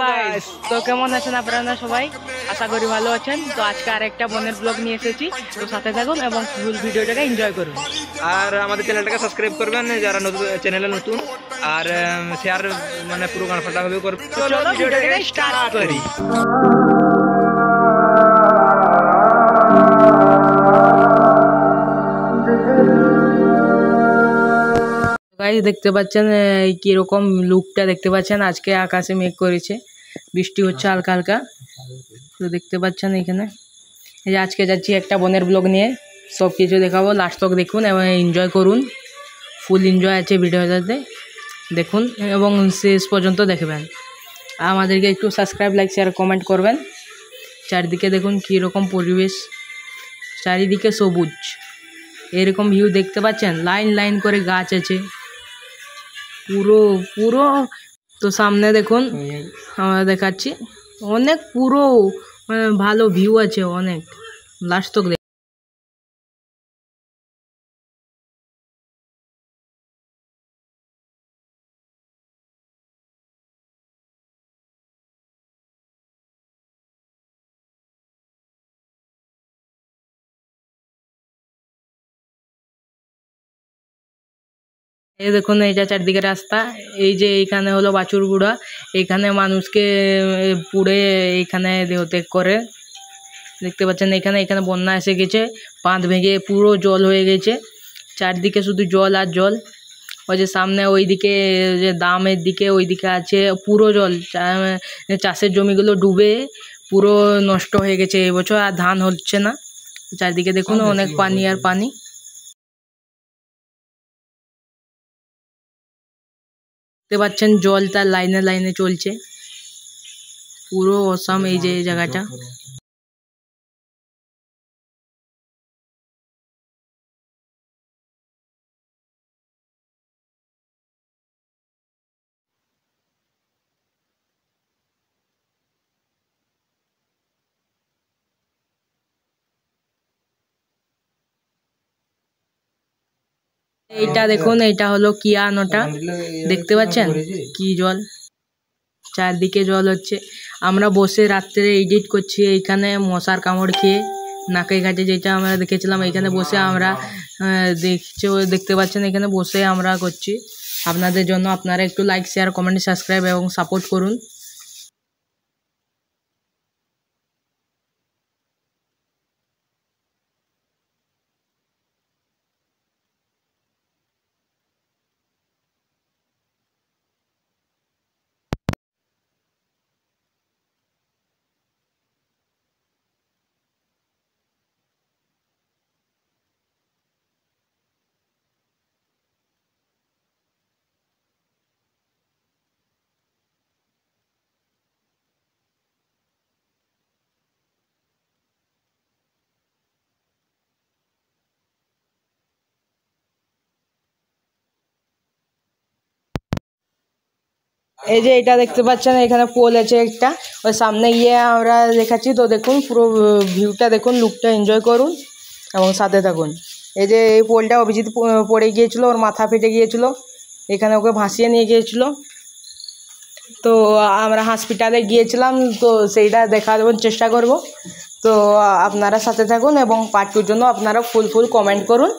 Guys, তো কেমন আছেন আপনারা সবাই? আশা করি ভালো আছেন। তো আজকে আরেকটা বনের ব্লগ নিয়ে এসেছি, তো সাথে থাকুন এবং ফুল ভিডিওটাকে এনজয় করুন। আর আমাদের চ্যানেলটাকে সাবস্ক্রাইব করবেন যারা চ্যানেলে নতুন, আর শেয়ার মানে পুরো গান ফাটাভাবে করবেন। তো চলো ভিডিওটাকে স্টার্ট করি। গাইস, দেখতে পাচ্ছেন কিরকম লুকটা দেখতে পাচ্ছেন। আজকে আকাশে মেঘ করেছে, বৃষ্টি হচ্ছে হালকা হালকা। তো দেখতে পাচ্ছেন এখানে এই যে আজকে যাচ্ছি একটা বনের ব্লগ নিয়ে, সব কিছু দেখাবো। লাস্ট তক দেখুন এবং এনজয় করুন। ফুল এনজয় আছে ভিডিওটাতে, দেখুন এবং শেষ পর্যন্ত দেখবেন। আমাদেরকে একটু সাবস্ক্রাইব, লাইক, শেয়ার, কমেন্ট করবেন। চারিদিকে দেখুন কীরকম পরিবেশ, চারিদিকে সবুজ, এরকম ভিউ দেখতে পাচ্ছেন। লাইন লাইন করে গাছ আছে পুরো পুরো। তো সামনে দেখুন আমরা দেখাচ্ছি অনেক পুরো ভালো ভিউ আছে অনেক। লাস্ট তক এই দেখুন, এইটা চারদিকে রাস্তা। এই যে এইখানে হলো বাছুরগুড়া, এখানে মানুষকে পুড়ে এইখানে দেহত্যাগ করে। দেখতে পাচ্ছেন এখানে এখানে বন্যা এসে গেছে, বাঁধ ভেঙে পুরো জল হয়ে গেছে, চারদিকে শুধু জল আর জল। ওই যে সামনে ওইদিকে যে দামের দিকে ওইদিকে আছে পুরো জল, চাষের জমিগুলো ডুবে পুরো নষ্ট হয়ে গেছে এবছর, আর ধান হচ্ছে না। চারদিকে দেখুন অনেক পানি আর পানি। দেখতে পাচ্ছেন জল তার লাইনে লাইনে চলছে, পুরো অসাম এই যে এই জায়গাটা। এইটা দেখুন, এইটা হলো কিয়া নটা, দেখতে পাচ্ছেন কি জল, চারদিকে জল হচ্ছে। আমরা বসে রাত্রে এডিট করছি এইখানে মশার কামড় খেয়ে নাকে ঘাটে, যেটা আমরা দেখেছিলাম এইখানে বসে আমরা দেখতে পাচ্ছেন এখানে বসে আমরা করছি আপনাদের জন্য। আপনারা একটু লাইক, শেয়ার, কমেন্ট, সাবস্ক্রাইব এবং সাপোর্ট করুন। এই যে এটা দেখতে পাচ্ছেন এখানে পোল আছে একটা, ওই সামনে গিয়ে আমরা দেখাচ্ছি। তো দেখুন পুরো ভিউটা দেখুন, লুকটা এনজয় করুন এবং সাথে থাকুন। এই যে এই পোলটা অভিজিৎ পড়ে গিয়েছিল, ওর মাথা ফেটে গিয়েছিল, এখানে ওকে ভাসিয়ে নিয়ে গিয়েছিল। তো আমরা হসপিটালে গিয়েছিলাম, তো সেইটা দেখানোর চেষ্টা করব। তো আপনারা সাথে থাকুন এবং পার্ট টুর জন্য আপনারা ফুল কমেন্ট করুন।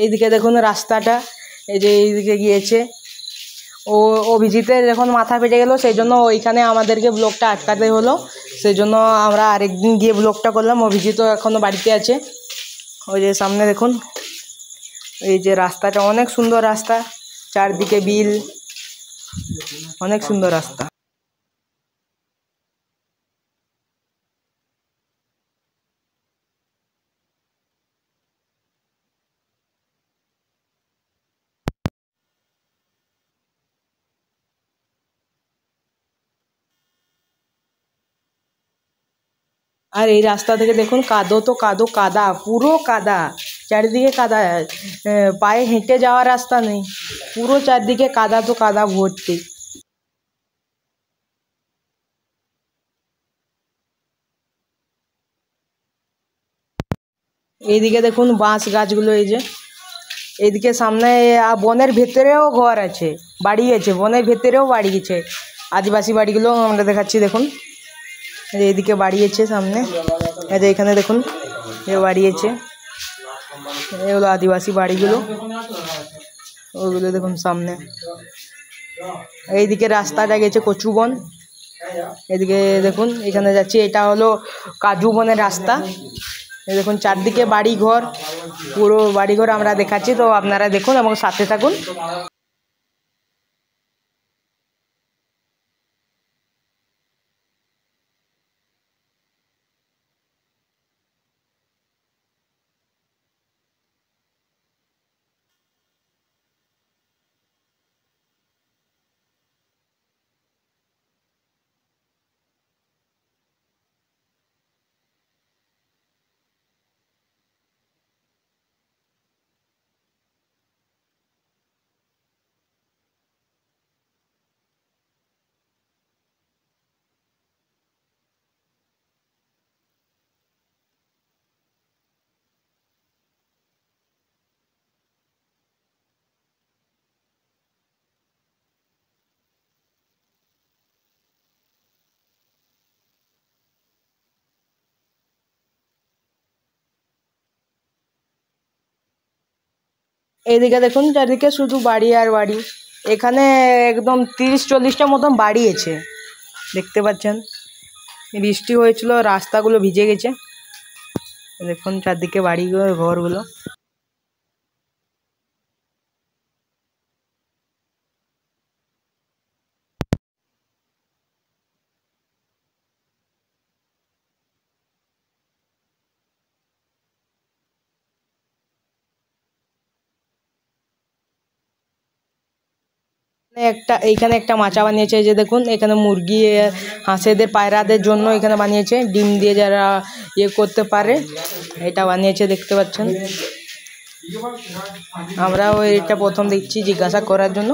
এইদিকে দেখুন রাস্তাটা, এই যে এইদিকে গিয়েছে। ও অভিজিতের যখন মাথা ফেটে গেল, সেই জন্য ওইখানে আমাদেরকে ব্লগটা আটকাতে হলো, সেই জন্য আমরা আরেকদিন গিয়ে ব্লগটা করলাম। অভিজিৎও এখনও বাড়িতে আছে। ওই যে সামনে দেখুন, এই যে রাস্তাটা অনেক সুন্দর রাস্তা, চারদিকে বিল, অনেক সুন্দর রাস্তা। আর এই রাস্তা থেকে দেখুন কাদো তো কাদো, কাদা, পুরো কাদা, চারিদিকে কাদা। পায়ে হেঁটে যাওয়ার রাস্তা নেই, পুরো চারদিকে কাদা তো কাদা ভর্তি। এইদিকে দেখুন বাঁশ গাছগুলো, এই যে এইদিকে সামনে বনের ভেতরেও ঘর আছে, বাড়ি আছে, বনের ভেতরেও বাড়ি আছে। আদিবাসী বাড়িগুলো আমরা দেখাচ্ছি, দেখুন এইদিকে বাড়ি আছে সামনে, এই যে এখানে দেখুন এ বাড়ি আছে, এগুলো আদিবাসী বাড়িগুলো, ওইগুলো দেখুন সামনে। এইদিকে রাস্তাটা গেছে কচুবন, এদিকে দেখুন এখানে যাচ্ছি, এটা হলো কাজু বনের রাস্তা। এই দেখুন চারদিকে বাড়ি ঘর, পুরো বাড়ি ঘর আমরা দেখাচ্ছি, তো আপনারা দেখুন এবং সাথে থাকুন। এইদিকে দেখুন চারদিকে শুধু বাড়ি আর বাড়ি, এখানে একদম 30-40টা মতন বাড়ি আছে, দেখতে পাচ্ছেন। বৃষ্টি হয়েছিল, রাস্তাগুলো ভিজে গেছে, দেখুন চারদিকে বাড়ি ঘরগুলো। এইখানে একটা মাচা বানিয়েছে, এই যে দেখুন এখানে মুরগি, হাঁসেদের, পায়রাদের জন্য এখানে বানিয়েছে, ডিম দিয়ে যারা ইয়ে করতে পারে, এটা বানিয়েছে, দেখতে পাচ্ছেন। আমরাও এটা প্রথম দেখছি, জিজ্ঞাসা করার জন্য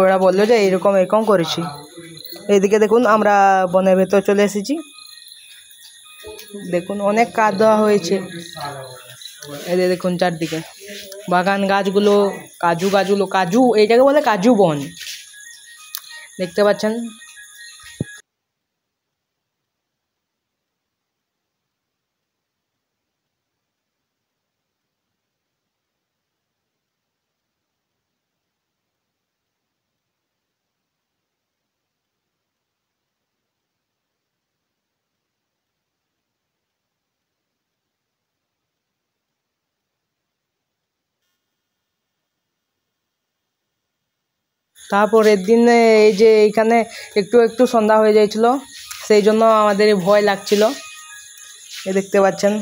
ওরা বললো যে এরকম এরকম করেছি। এইদিকে দেখুন আমরা বনের ভেতর চলে এসেছি, দেখুন অনেক কাদা হয়েছে, এই যে দেখুন চারদিকে বাগান গাছগুলো, কাজু গাছগুলো, কাজু এইটাকে বলে কাজু বন, দেখতে পাচ্ছেন। তারপরের দিন এই যে এইখানে একটু একটু সন্ধ্যা হয়ে যাচ্ছিল, সেই জন্য আমাদের ভয় লাগছিল, এ দেখতে পাচ্ছেন।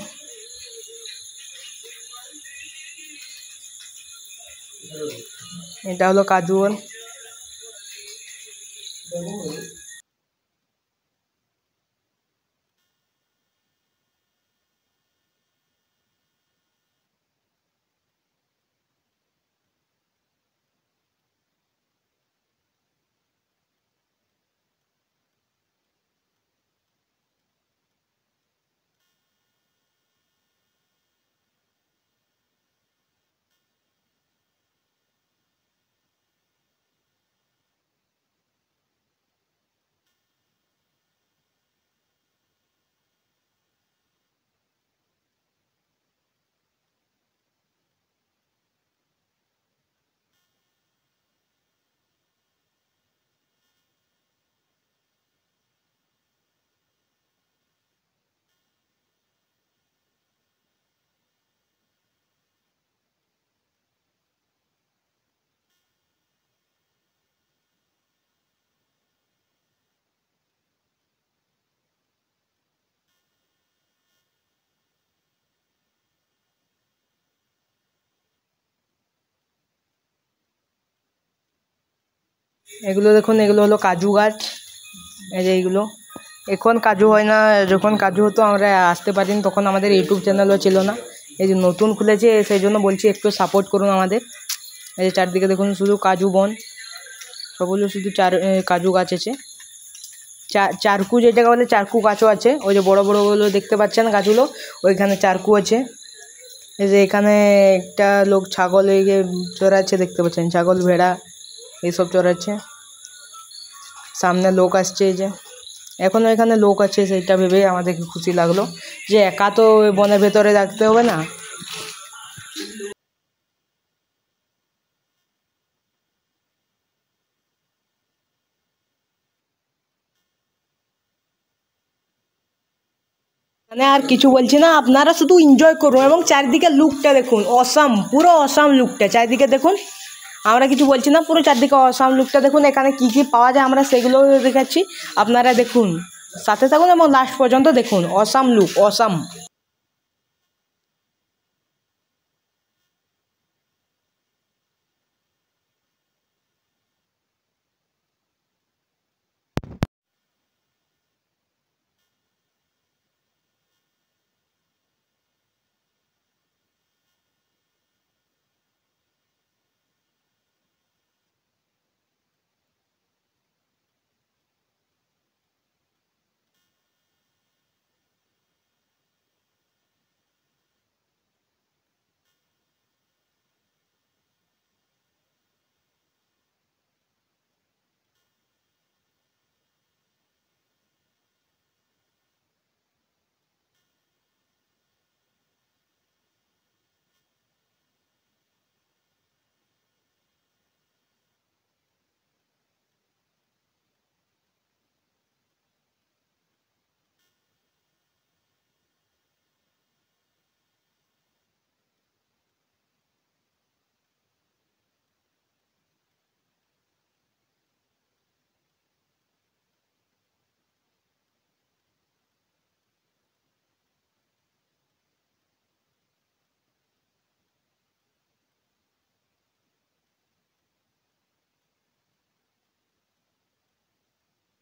এটা হলো কাজু বন। এগুলো দেখুন, এগুলো হলো কাজু গাছ, এই যে এইগুলো এখন কাজু হয় না, যখন কাজু হতো আমরা আসতে পারিনি, তখন আমাদের ইউটিউব চ্যানেলও ছিল না। এই যে নতুন খুলেছে সেই জন্য বলছি একটু সাপোর্ট করুন আমাদের। এই যে চারদিকে দেখুন শুধু কাজু বন, সবগুলো শুধু কাজু গাছ আছে। চারকু যেটাকে বলে চারকু গাছও আছে, ওই যে বড় বড়গুলো দেখতে পাচ্ছেন গাছগুলো, ওইখানে চারকু আছে। এই যে এখানে একটা লোক ছাগল চড়াচ্ছে দেখতে পাচ্ছেন, ছাগল ভেড়া এইসব চড়াচ্ছে। সামনে লোক আসছে, এই যে এখনও এখানে লোক আছে, সেইটা ভেবে আমাদেরকে খুশি লাগলো যে একা তো বনের ভেতরে রাখতে হবে না। মানে আর কিছু বলছি না, আপনারা শুধু এনজয় করুন এবং চারিদিকে লুকটা দেখুন, অসাম, পুরো অসাম লুকটা চারিদিকে দেখুন। আমরা কিছু বলছি না, পুরো চারদিকে অসাম লুকটা দেখুন। এখানে কি কি পাওয়া যায় আমরা সেগুলো দেখাচ্ছি, আপনারা দেখুন, সাথে থাকুন এবং লাস্ট পর্যন্ত দেখুন। Awesome look, awesome.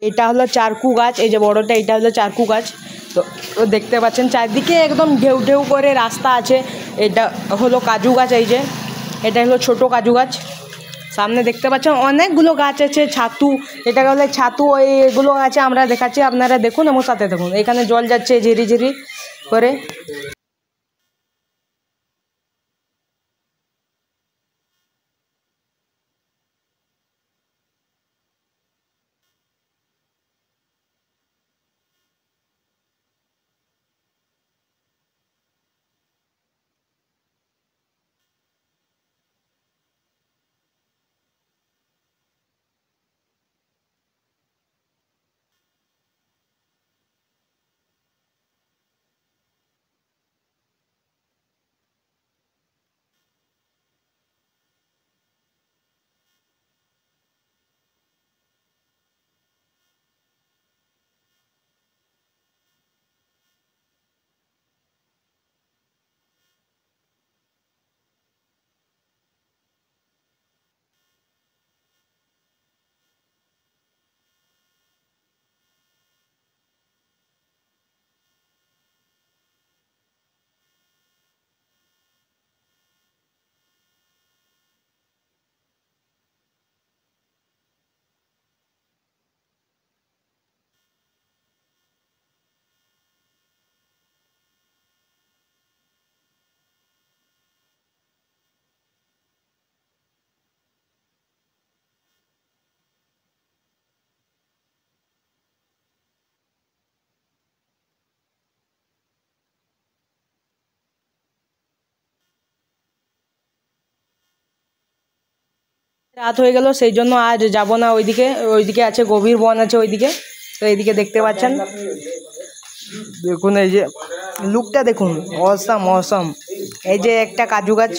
এটা হলো চারকু গাছ, এই যে বড়টা, এটা হলো চারকু গাছ। তো দেখতে পাচ্ছেন চারদিকে একদম ঢেউ ঢেউ করে রাস্তা আছে। এটা হলো কাজু গাছ, এই যে এটা হলো ছোট কাজু গাছ। সামনে দেখতে পাচ্ছেন অনেকগুলো গাছ আছে, ছাতু, এটাকে বলে ছাতু, এগুলো আছে আমরা দেখাচ্ছি, আপনারা দেখুন এবং সাথে দেখুন। এখানে জল যাচ্ছে ঝিরি ঝিরি করে। রাত হয়ে গেল, সেই জন্য আজ যাব না ওইদিকে। ওইদিকে আছে গভীর বন আছে ওইদিকে। তো এইদিকে দেখতে পাচ্ছেন, দেখুন এই যে লুকটা দেখুন, অসাম অসাম। এই যে একটা কাজু গাছ,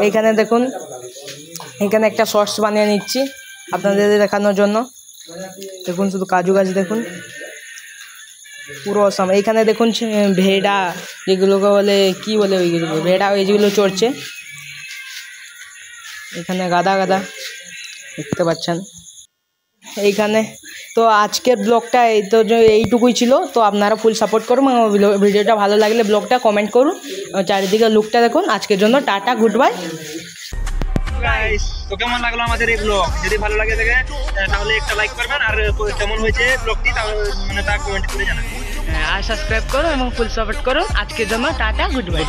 এইখানে দেখুন, এখানে একটা শর্টস বানিয়ে নিচ্ছি আপনাদের দেখানোর জন্য। দেখুন শুধু কাজু গাছ দেখুন, পুরো অসাম। এইখানে দেখুন ভেড়া, যেগুলোকে বলে কি বলে, ওইগুলো ভেড়া, ওই যেগুলো চড়ছে। এখানে গাদা গাদা দেখতে পাচ্ছেন। এইখানে তো আজকের ব্লগটা এই তো এইটুকুই ছিল। তো আপনারা ফুল সাপোর্ট করুন, ভিডিওটা ভালো লাগলে ব্লগটা কমেন্ট করুন, চারিদিকে লুকটা দেখুন। আজকের জন্য টাটা, গুড বাই। তো কেমন লাগলো আমাদের এই ব্লগ? যদি ভালো লাগে থাকে তাহলে একটা লাইক করবেন, আর কেমন হয়েছে ব্লগটি মানে তা কমেন্ট করে জানাবেন। আর সাবস্ক্রাইব করুন এবং ফুল সাপোর্ট করুন। আজকের জন্য টাটা, গুড বাই।